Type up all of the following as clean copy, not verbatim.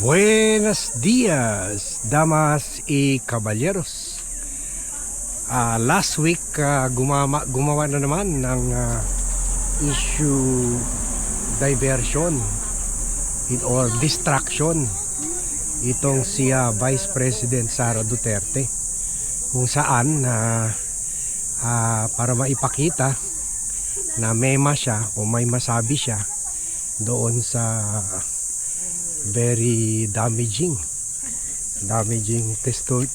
Buenos dias, damas y caballeros. Last week, gumawa na naman ng issue diversion or distraction itong si Vice President Sara Duterte, kung saan para maipakita na mema siya o may masabi siya doon sa very damaging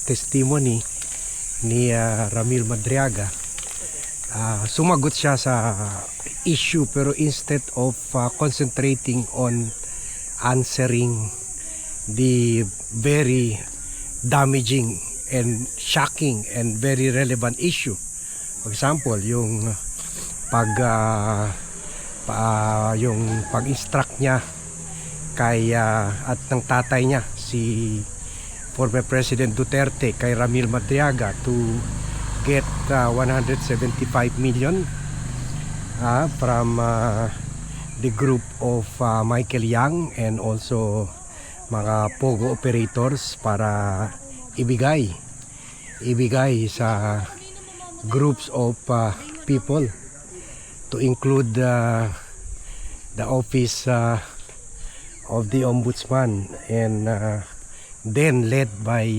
testimony ni Ramil Madriaga. Sumagot siya sa issue, pero instead of concentrating on answering the very damaging and shocking and very relevant issue, for example yung pag-instruct niya kay at ng tatay niya, si former President Duterte, kay Ramil Madriaga to get 175 million from the group of Michael Yang and also mga pogo operators para ibigay sa groups of people, to include the office of the Ombudsman, and then led by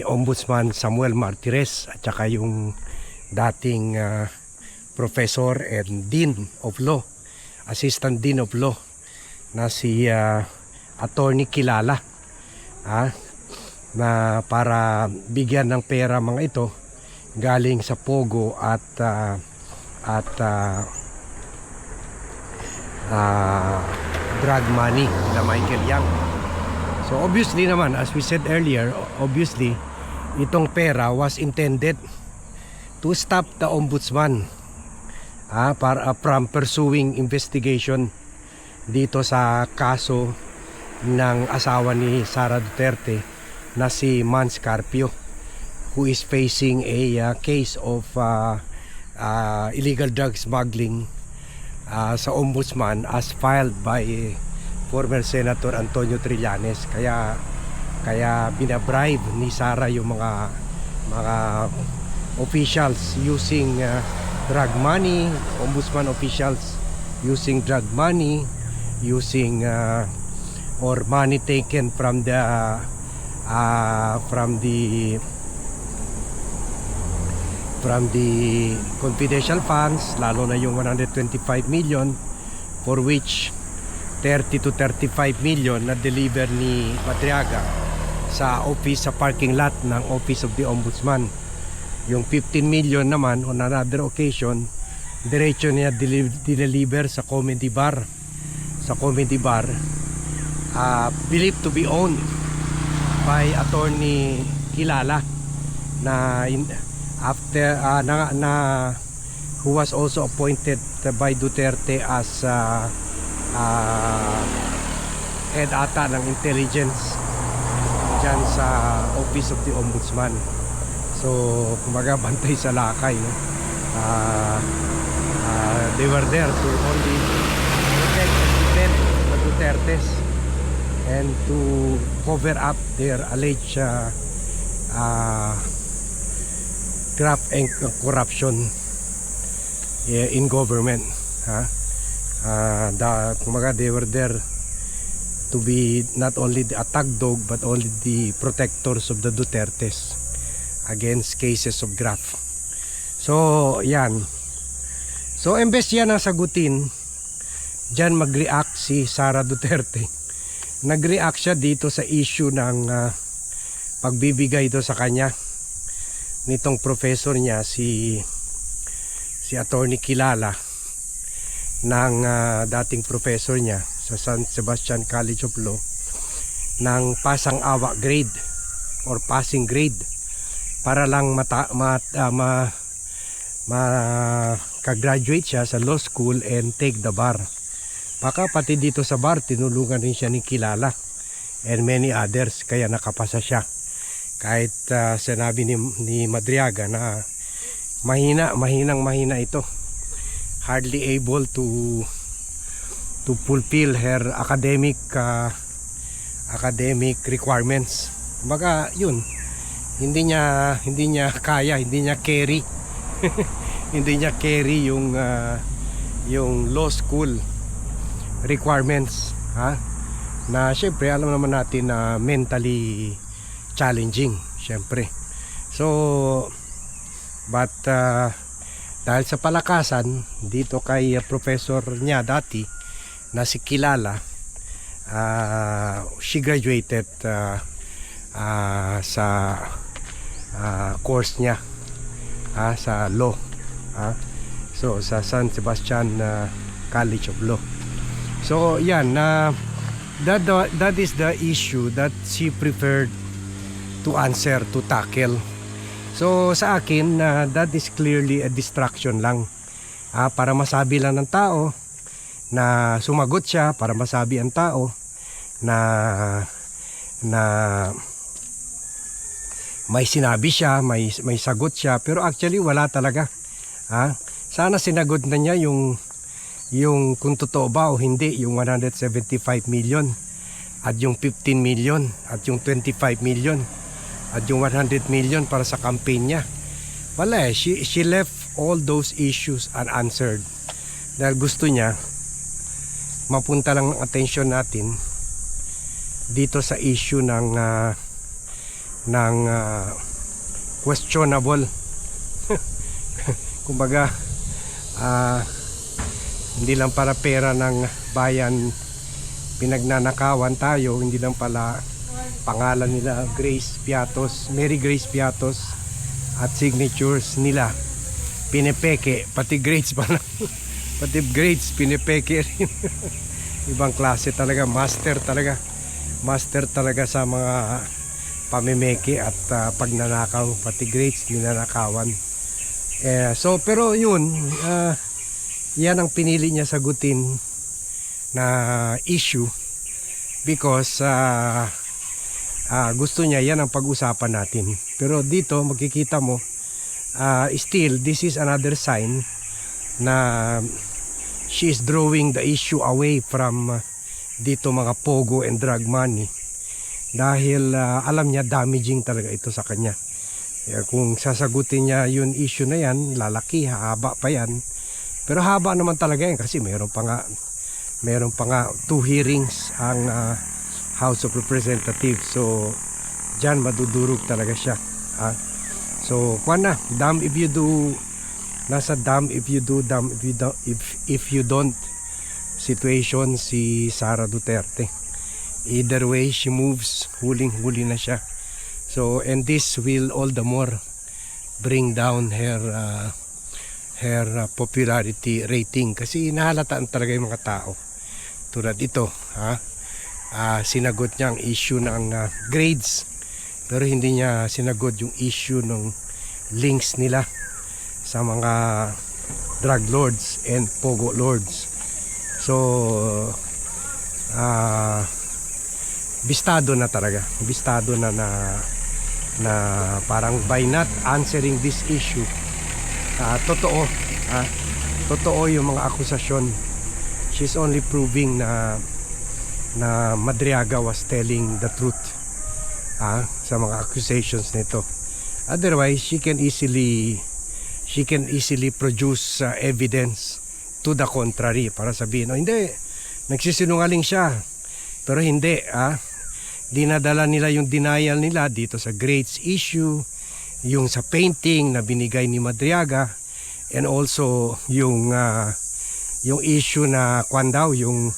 Ombudsman Samuel Martires at saka yung dating Professor and Dean of Law, Assistant Dean of Law na si Attorney Kilala, na para bigyan ng pera mga ito galing sa Pogo at drug money na Michael Yang. So obviously naman, as we said earlier, obviously itong pera was intended to stop the Ombudsman from pursuing investigation dito sa kaso ng asawa ni Sara Duterte na si Mans Carpio, who is facing a case of illegal drug smuggling sa Ombudsman as filed by former Senator Antonio Trillanes. Kaya binabribe ni Sara yung mga officials using drug money, Ombudsman officials using drug money, using or money taken from the confidential funds, lalo na yung 125 million, for which 30 to 35 million na deliver ni Madriaga sa office, sa parking lot ng Office of the Ombudsman. Yung 15 million naman on another occasion, diretso niya deliver sa comedy bar, believed to be owned by Attorney Kilala, na after who was also appointed by Duterte as head ata ng intelligence dyan sa Office of the Ombudsman. So kumaga bantay sa lakay, no? They were there to only protect and defend the Dutertes and to cover up their alleged graft and corruption in government. Kumaga they were there to be not only the attack dog but only the protectors of the Dutertes against cases of graft. So yan. So imbes yan ang sagutin, dyan mag-react si Sara Duterte. Nag-react siya dito sa issue ng pagbibigay ito sa kanya nitong professor niya, si Attorney Kilala, ng dating professor niya sa San Sebastian College of Law, ng pasang-awa grade or passing grade, para lang maka-graduate siya sa law school and take the bar. Baka pati dito sa bar tinulungan rin siya ni Kilala and many others, kaya nakapasa siya. Kahit sinabi ni Madriaga na mahinang-mahina ito, hardly able to fulfill her academic academic requirements. Kumbaga, yun, hindi niya kaya, hindi niya carry. Hindi niya carry yung law school requirements, ha? Na syempre alam naman natin na mentally challenging, syempre. So but dahil sa palakasan dito kay professor niya dati na si Kilala, she graduated sa course niya sa law, so sa San Sebastian College of Law. So yan, that is the issue that she preferred to answer, to tackle. So sa akin, that is clearly a distraction lang, para masabi lang ng tao na sumagot siya, para masabi ang tao na may sinabi siya, may sagot siya, pero actually wala talaga. Sana sinagot na niya yung kung totoo ba o hindi, yung 175 million at yung 15 million at yung 25 million at yung 100 million para sa campaign niya. Wala she left all those issues unanswered dahil gusto niya mapunta lang ng attention natin dito sa issue ng questionable kumbaga hindi lang para pera ng bayan pinagnanakawan tayo, hindi lang pala pangalan nila Grace Piatos, Mary Grace Piatos at signatures nila pinepeke, pati grades pa lang pati grades pinepeke rin. Ibang klase talaga, master talaga sa mga pamimeke at pagnanakaw, pati grades ninanakawan. So pero yun, yan ang pinili niya sagutin na issue because gusto niya yan ang pag-usapan natin. Pero dito makikita mo, still this is another sign na she is drawing the issue away from dito mga pogo and drug money. Dahil alam niya damaging talaga ito sa kanya. Kung sasagutin niya yung issue na yan, lalaki, haba pa yan. Pero haba naman talaga yan kasi meron pa nga 2 hearings ang House of Representatives. So dyan madudurog talaga siya. So kwan na, damn if you do, nasa damn if you do, damn if you don't situation si Sara Duterte. Either way she moves, huling-huli na siya. So and this will all the more bring down her popularity rating kasi nahalataan talaga yung mga tao. Tulad ito, sinagot niya ang issue ng grades pero hindi niya sinagot yung issue ng links nila sa mga drug lords and pogo lords. So bistado na talaga, bistado na parang by not answering this issue, totoo yung mga akusasyon. She's only proving na Madriaga was telling the truth sa mga accusations nito. Otherwise she can easily produce evidence to the contrary para sabihin, hindi, nagsisinungaling siya. Pero hindi, dinadala nila yung denial nila dito sa grades issue, yung sa painting na binigay ni Madriaga, and also yung issue na kwan daw, yung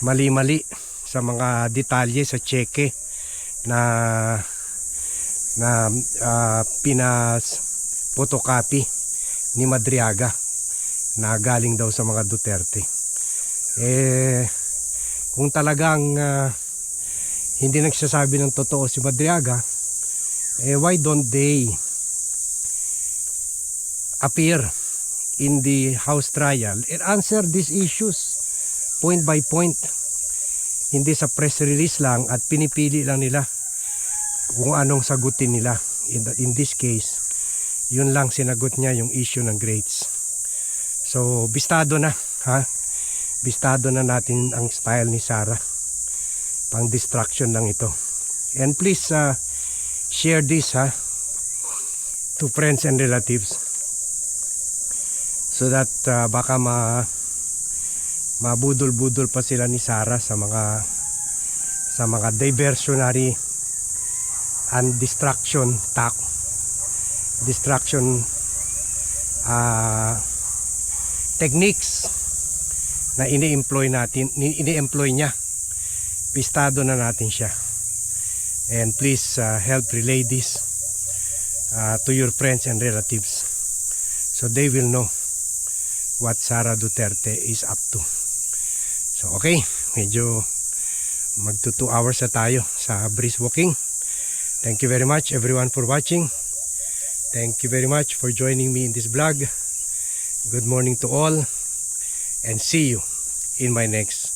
mali-mali sa mga detalye sa cheque na pinas photocopy ni Madriaga na galing daw sa mga Duterte. Kung talagang hindi nagsasabi ng totoo si Madriaga, why don't they appear in the House trial and answer these issues point by point, hindi sa press release lang at pinipili lang nila kung anong sagutin nila. In this case, yun lang sinagot niya, yung issue ng grades. So bistado na, bistado na natin ang style ni Sara Pang distraction lang ito. And please share this to friends and relatives so that baka mabudol-budol pa sila ni Sarah sa mga diversionary and distraction techniques na ini-employ niya. Pistado na natin siya. And please help relay this to your friends and relatives so they will know what Sara Duterte is up to. So okay, medyo magto 2 hours na tayo sa brisk walking. Thank you very much everyone for watching. Thank you very much for joining me in this vlog. Good morning to all and see you in my next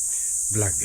vlog.